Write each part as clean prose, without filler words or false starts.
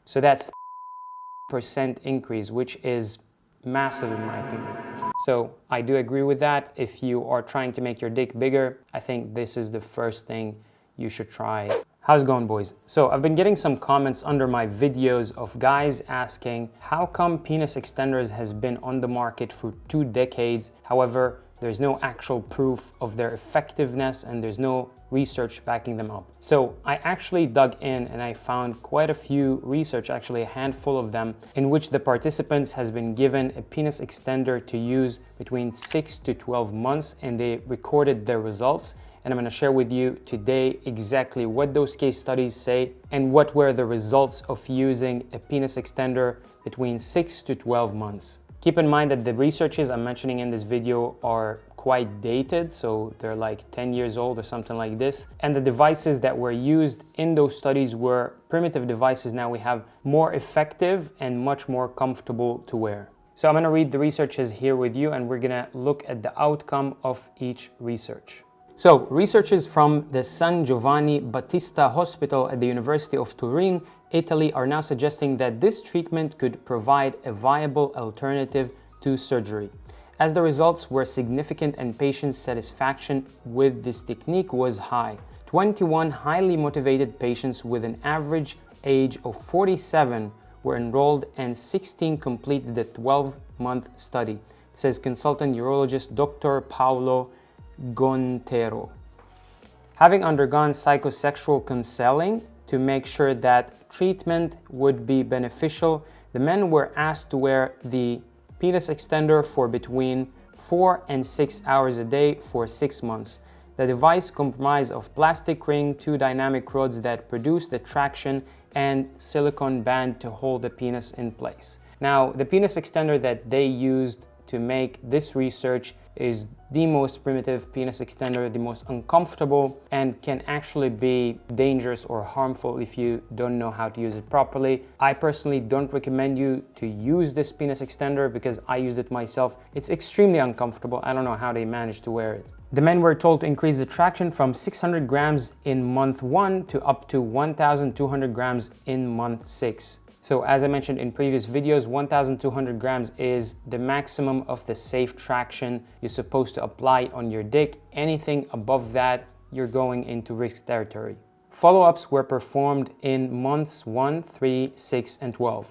So that's percent increase, which is massive in my opinion. So I do agree with that. If you are trying to make your dick bigger, I think this is the first thing you should try. How's it going, boys? So I've been getting some comments under my videos of guys asking, how come penis extenders has been on the market for 2 decades? However, there's no actual proof of their effectiveness and there's no research backing them up. So I actually dug in and I found quite a few research, actually a handful of them, in which the participants has been given a penis extender to use between 6 to 12 months and they recorded their results. And I'm going to share with you today exactly what those case studies say and what were the results of using a penis extender between 6 to 12 months. Keep in mind that the researches I'm mentioning in this video are quite dated, so they're like 10 years old or something like this. And the devices that were used in those studies were primitive devices. Now we have more effective and much more comfortable to wear. So I'm going to read the researches here with you and we're going to look at the outcome of each research. So, researchers from the San Giovanni Battista Hospital at the University of Turin, Italy, are now suggesting that this treatment could provide a viable alternative to surgery. As the results were significant and patients' satisfaction with this technique was high. 21 highly motivated patients with an average age of 47 were enrolled and 16 completed the 12-month study, says consultant urologist Dr. Paolo Gontero. Having undergone psychosexual counseling to make sure that treatment would be beneficial, the men were asked to wear the penis extender for between 4 and 6 hours a day for 6 months. The device comprised of plastic ring, 2 dynamic rods that produce the traction, and silicone band to hold the penis in place. Now, the penis extender that they used to make this research is the most primitive penis extender, the most uncomfortable, and can actually be dangerous or harmful if you don't know how to use it properly. I personally don't recommend you to use this penis extender because I used it myself. It's extremely uncomfortable. I don't know how they managed to wear it. The men were told to increase the traction from 600 grams in month 1 to up to 1,200 grams in month 6. So as I mentioned in previous videos, 1,200 grams is the maximum of the safe traction you're supposed to apply on your dick. Anything above that, you're going into risk territory. Follow-ups were performed in months 1, 3, 6, and 12.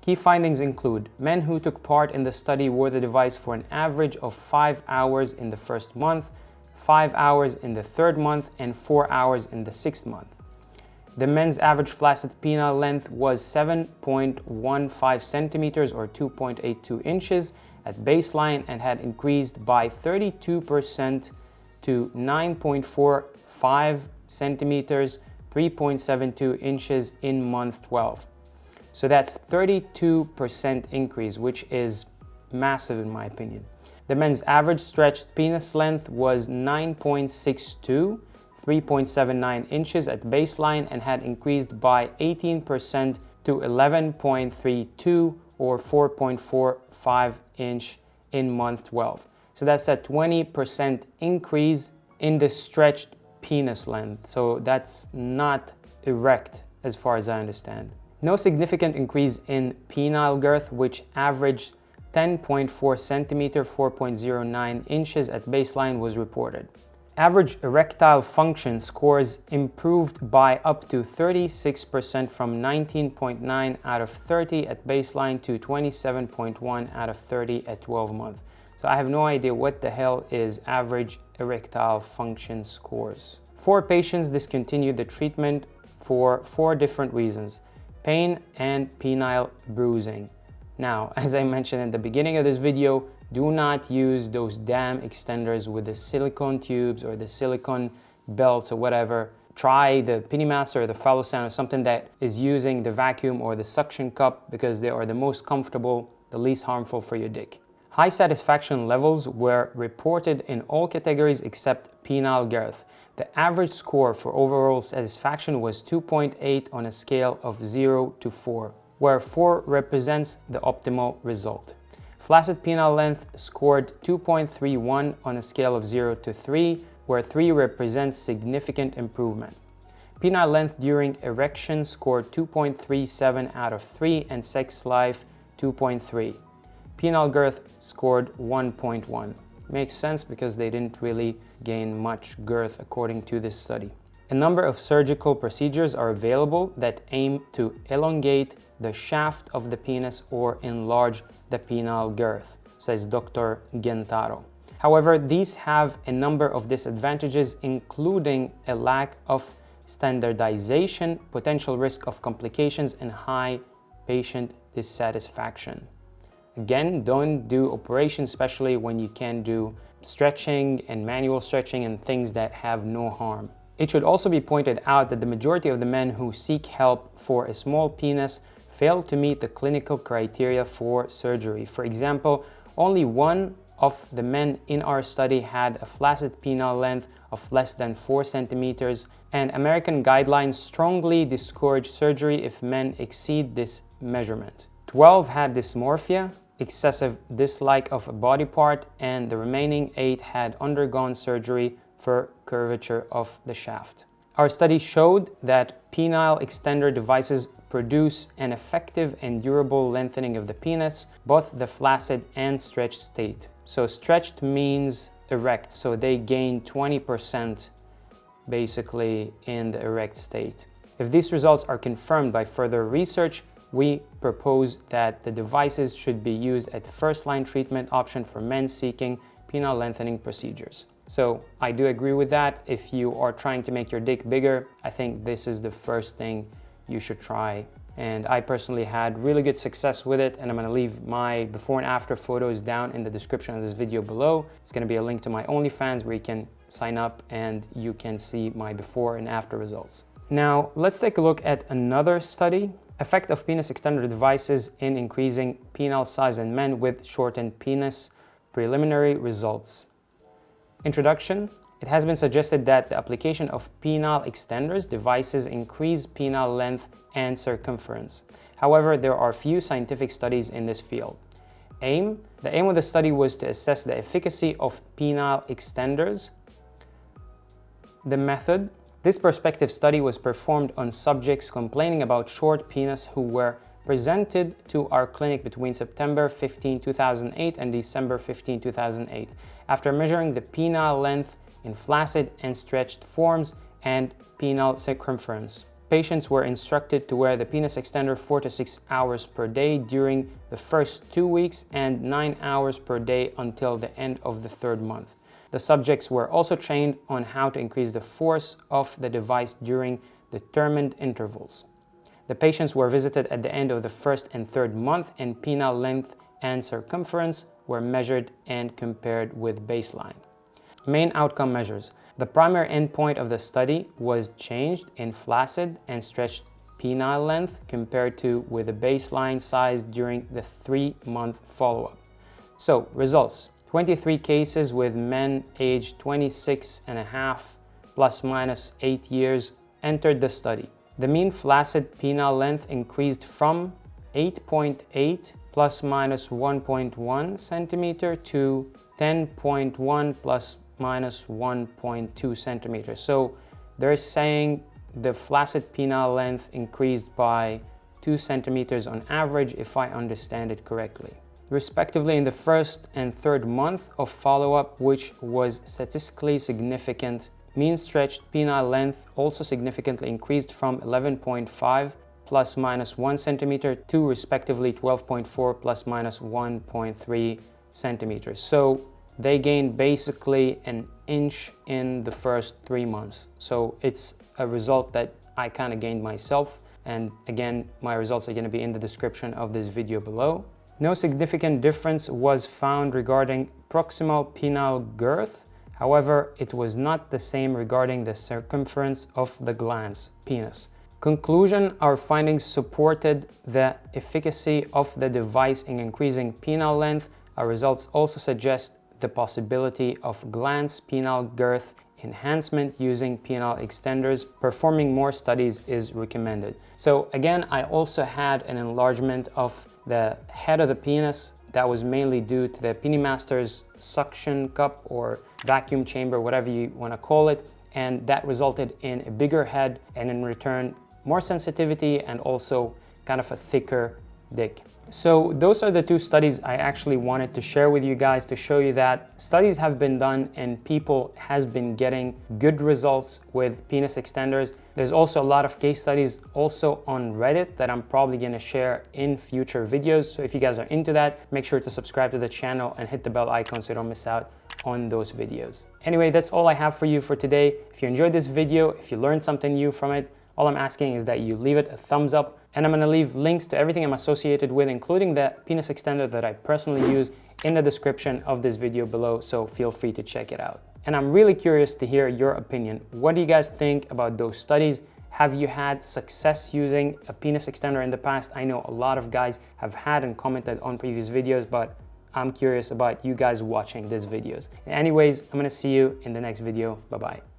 Key findings include men who took part in the study wore the device for an average of 5 hours in the first month, 5 hours in the third month, and 4 hours in the 6th month. The men's average flaccid penile length was 7.15 centimeters or 2.82 inches at baseline and had increased by 32% to 9.45 centimeters, 3.72 inches in month 12. So that's 32% increase, which is massive in my opinion. The men's average stretched penis length was 9.62 3.79 inches at baseline and had increased by 18% to 11.32 or 4.45 inch in month 12. So that's a 20% increase in the stretched penis length. So that's not erect as far as I understand. No significant increase in penile girth, which averaged 10.4 centimeter, 4.09 inches at baseline was reported. Average erectile function scores improved by up to 36% from 19.9 out of 30 at baseline to 27.1 out of 30 at 12 months. So I have no idea what the hell is average erectile function scores. 4 patients discontinued the treatment for 4 different reasons: pain and penile bruising. Now, as I mentioned in the beginning of this video, do not use those damn extenders with the silicone tubes or the silicone belts or whatever. Try the Pinimaster or the Phallosan or something that is using the vacuum or the suction cup because they are the most comfortable, the least harmful for your dick. High satisfaction levels were reported in all categories except penile girth. The average score for overall satisfaction was 2.8 on a scale of 0 to 4, where 4 represents the optimal result. Flaccid penile length scored 2.31 on a scale of 0 to 3, where 3 represents significant improvement. Penile length during erection scored 2.37 out of 3 and sex life 2.3. Penile girth scored 1.1. Makes sense because they didn't really gain much girth according to this study. A number of surgical procedures are available that aim to elongate the shaft of the penis or enlarge the penile girth, says Dr. Gentaro. However, these have a number of disadvantages, including a lack of standardization, potential risk of complications, and high patient dissatisfaction. Again, don't do operations, especially when you can do stretching and manual stretching and things that have no harm. It should also be pointed out that the majority of the men who seek help for a small penis fail to meet the clinical criteria for surgery. For example, only one of the men in our study had a flaccid penile length of less than 4 centimeters, and American guidelines strongly discourage surgery if men exceed this measurement. 12 had dysmorphia, excessive dislike of a body part, and the remaining 8 had undergone surgery for curvature of the shaft. Our study showed that penile extender devices produce an effective and durable lengthening of the penis, both the flaccid and stretched state. So stretched means erect, so they gain 20% basically in the erect state. If these results are confirmed by further research, we propose that the devices should be used as first-line treatment option for men seeking penile lengthening procedures. So I do agree with that. If you are trying to make your dick bigger, I think this is the first thing you should try. And I personally had really good success with it, and I'm gonna leave my before and after photos down in the description of this video below. It's gonna be a link to my OnlyFans where you can sign up and you can see my before and after results. Now, let's take a look at another study. Effect of penis extender devices in increasing penile size in men with shortened penis. Preliminary results. Introduction. It has been suggested that the application of penile extenders devices increase penile length and circumference. However, there are few scientific studies in this field. Aim. The aim of the study was to assess the efficacy of penile extenders. The method. This prospective study was performed on subjects complaining about short penis who were presented to our clinic between September 15, 2008 and December 15, 2008, after measuring the penile length in flaccid and stretched forms and penile circumference. Patients were instructed to wear the penis extender 4 to 6 hours per day during the first 2 weeks and 9 hours per day until the end of the 3rd month. The subjects were also trained on how to increase the force of the device during determined intervals. The patients were visited at the end of the 1st and 3rd month, and penile length and circumference were measured and compared with baseline. Main outcome measures. The primary endpoint of the study was changed in flaccid and stretched penile length compared to with the baseline size during the 3-month follow-up. So, results. 23 cases with men aged 26 and a half plus minus 8 years entered the study. The mean flaccid penile length increased from 8.8 plus minus 1.1 centimeter to 10.1 plus minus 1.2 centimeters. So they're saying the flaccid penile length increased by 2 centimeters on average, if I understand it correctly. Respectively, in the 1st and 3rd month of follow-up, which was statistically significant, mean stretched penile length also significantly increased from 11.5 plus minus 1 centimeter to respectively 12.4 plus minus 1.3 centimeters. So they gained basically an inch in the first 3 months. So it's a result that I kind of gained myself. And again, my results are going to be in the description of this video below. No significant difference was found regarding proximal penile girth. However, it was not the same regarding the circumference of the glans, penis. Conclusion, our findings supported the efficacy of the device in increasing penile length. Our results also suggest the possibility of glans penile girth enhancement using penile extenders. Performing more studies is recommended. So again, I also had an enlargement of the head of the penis that was mainly due to the Pennymaster's suction cup or vacuum chamber, whatever you want to call it. and that resulted in a bigger head and in return more sensitivity and also kind of a thicker dick. So those are the two studies I actually wanted to share with you guys to show you that studies have been done and people has been getting good results with penis extenders. There's also a lot of case studies also on Reddit that I'm probably going to share in future videos. So if you guys are into that, make sure to subscribe to the channel and hit the bell icon so you don't miss out on those videos. Anyway, that's all I have for you for today. If you enjoyed this video, if you learned something new from it, all I'm asking is that you leave it a thumbs up, and I'm gonna leave links to everything I'm associated with, including the penis extender that I personally use, in the description of this video below, so feel free to check it out. And I'm really curious to hear your opinion. What do you guys think about those studies? Have you had success using a penis extender in the past? I know a lot of guys have had and commented on previous videos, but I'm curious about you guys watching these videos. Anyways, I'm gonna see you in the next video. Bye-bye.